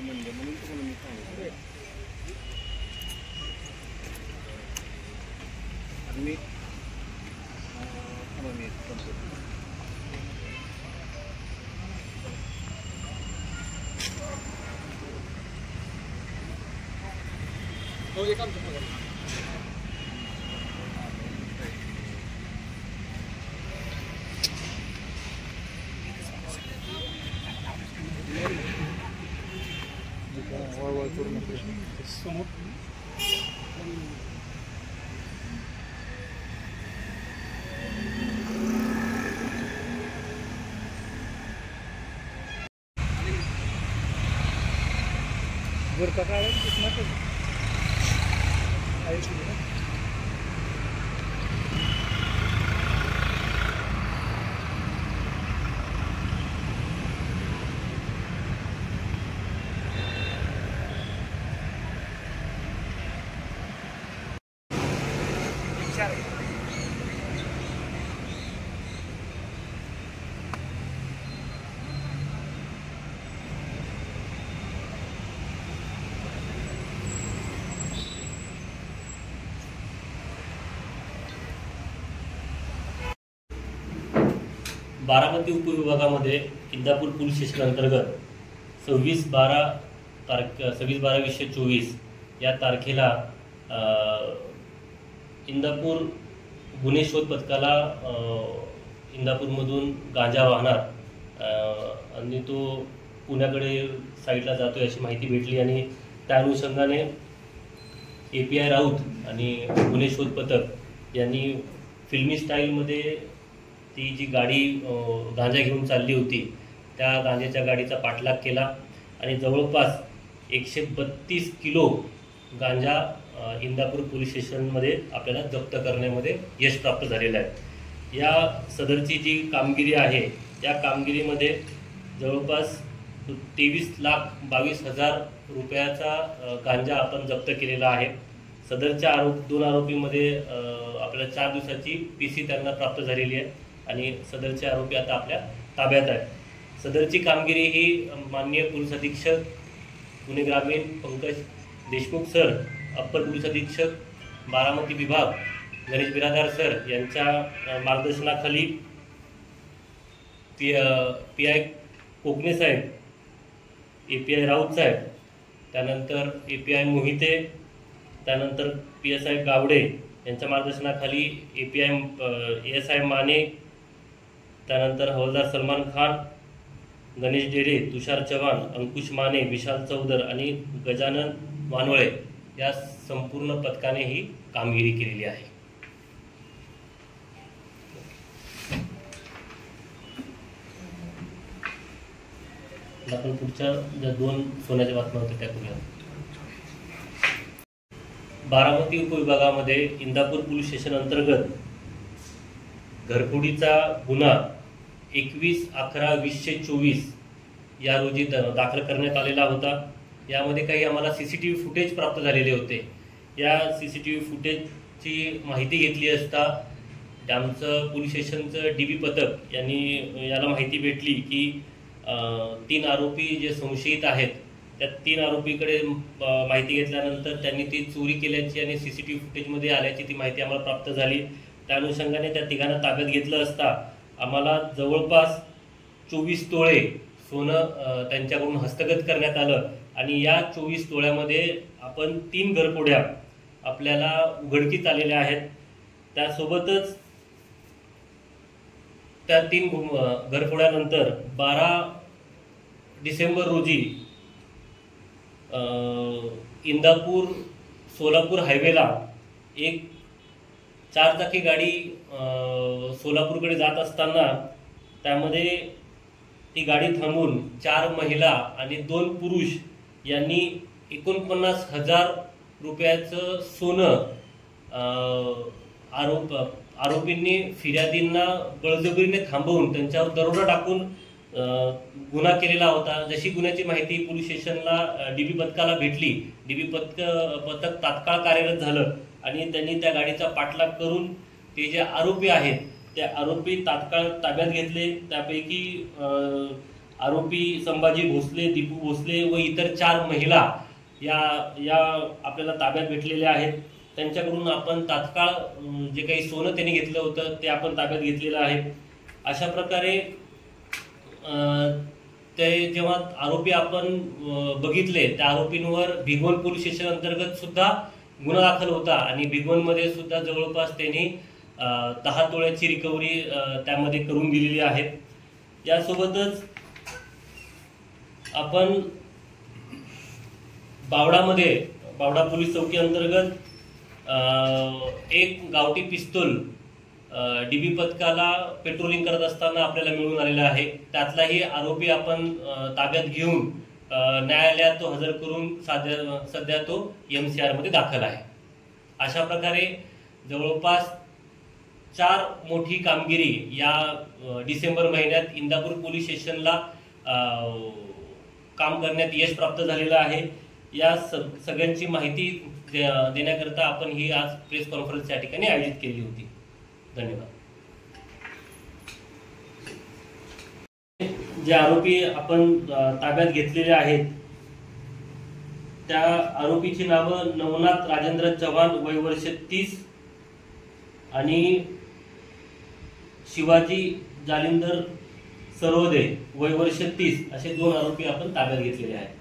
म्हणले म्हणून तुम्हाला मी सांगितलं. आणि मी गुरका काढून कितना बारामती उपविभागामध्ये इंदापूर पोलीस स्टेशन अंतर्गत 26/12/2024 या तारखेला इंदापूर गुन्हे शोध पथकाला इंदापूरमधून गांजा वाहणार आणि तो पुण्याकडे साईडला जातो याची माहिती भेटली आणि त्या अनुषंगाने API राऊत आणि गुन्हे शोध पथक यांनी फिल्मी स्टाईलमध्ये ती जी गाडी गांजा घेऊन चालली होती त्या गांजाच्या गाडीचा पाठलाग केला आणि जवळपास 132 किलो गांजा इंदापूर पोलीस स्टेशनमध्ये आपल्याला जप्त करण्यामध्ये यश प्राप्त झालेलं आहे. या सदरची जी कामगिरी आहे त्या कामगिरीमध्ये जवळपास 23,22,000 रुपयाचा गांजा आपण जप्त केलेला आहे. सदरच्या दोन आरोपीमध्ये आपल्याला 4 दिवसाची PC त्यांना प्राप्त झालेली आहे आणि सदरचे आरोपी आता आपल्या ताब्यात आहेत. सदरची कामगिरी ही माननीय पोलीस अधीक्षक पुणे ग्रामीण Pankaj Deshmukh sir, upper police अधीक्षक बारामती विभाग गणेश बिरादार सर यांच्या मार्गदर्शनाखाली PI कोकणे साहेब, API राऊत साहेब, त्यानंतर API मोहिते, त्यानंतर PSI गावडे यांच्या मार्गदर्शनाखाली ASI माने, त्यानंतर हवालदार सलमान खान, गणेश डेरे, तुषार चव्हाण, अंकुश माने, विशाल चौधर आणि गजानन वानवळे या संपूर्ण पथकाने ही कामगिरी केलेली आहे. आपण पुढच्या ज्या 2 सोन्याच्या बातम्या होत्या त्या करूया. बारामती उपविभागामध्ये इंदापूर पोलीस स्टेशन अंतर्गत घरफोडीचा गुन्हा 21/11/2024 या रोजी दाखल करण्यात आलेला होता. यामध्ये काही आम्हाला CCTV फुटेज प्राप्त झालेले होते. या CCTV फुटेजची माहिती घेतली असता आमचं पोलीस स्टेशनचं DB पथक यांनी याला माहिती भेटली की 3 आरोपी जे संशयित आहेत त्या 3 आरोपीकडे माहिती घेतल्यानंतर त्यांनी ती चोरी केल्याची आणि CCTV फुटेजमध्ये आल्याची ती माहिती आम्हाला प्राप्त झाली. त्या अनुषंगाने त्या तिघांना ताब्यात घेतलं असता आम्हाला जवळपास 24 तोळे सोनं त्यांच्याकडून हस्तगत करण्यात आलं आणि या 24 तोळ्यामध्ये आपण 3 घरफोड्या आपल्याला उघडकीस आलेल्या आहेत. त्यासोबतच त्या 3 घरफोड्यानंतर 12 डिसेंबर रोजी इंदापूर सोलापूर हायवेला एक 4 चाकी गाडी सोलापूरकडे जात असताना त्यामध्ये ती गाडी थांबून 4 महिला आणि 2 पुरुष यांनी 49,000 रुपयाचं सोनं आरोपींनी फिर्यादींना बळजबरीने थांबवून त्यांच्यावर दरोडा टाकून गुन्हा केलेला होता. जशी गुन्ह्याची माहिती पोलीस स्टेशनला DB पथकाला भेटली, DB पथक तात्काळ कार्यरत झालं आणि त्यांनी त्या गाडीचा पाठलाग करून ते जे आरोपी आहेत त्या आरोपी तात्काळ ताब्यात घेतले. त्यापैकी आरोपी संभाजी भोसले, दीपू भोसले व इतर 4 महिला या या आपल्याला ताब्यात भेटलेल्या आहेत. त्यांच्याकडून आपण तात्काळ जे काही सोनं त्यांनी घेतलं होतं ते आपण ताब्यात घेतलेलं आहे. अशा प्रकारे ते जेव्हा आरोपी आपण बघितले त्या आरोपींवर भिगवण पोलीस स्टेशन अंतर्गत सुद्धा गुन्हा दाखल होता आणि भिगवणमध्ये सुद्धा जवळपास त्यांनी 10 तोळ्याची रिकव्हरी त्यामध्ये करून दिलेली आहे. यासोबतच आपण बावडा पोलीस चौकी अंतर्गत एक गावठी पिस्तूल डीबी पथकाला पेट्रोलिंग करत असताना आपल्याला मिळून आलेला आहे. त्यातलाही आरोपी आपण ताब्यात घेऊन न्यायालयात तो हजर करून सध्या तो MCR मध्ये दाखल आहे. अशा प्रकारे जवळपास 4 मोठी कामगिरी या डिसेंबर महिन्यात इंदापूर पोलीस स्टेशनला काम करण्यात यश प्राप्त झालेलं आहे. या सगळ्यांची माहिती देण्याकरता आपण ही आज प्रेस कॉन्फरन्स या ठिकाणी आयोजित केली होती. धन्यवाद. जे आरोपी आपण ताब्यात घेतलेले आहेत त्या आरोपीची नावं नवनाथ राजेंद्र चव्हाण वय वर्ष 30 आणि शिवाजी जालिंदर सरोदे वय वर्ष 30 असे 2 आरोपी आपण ताब्यात घेतलेले आहेत.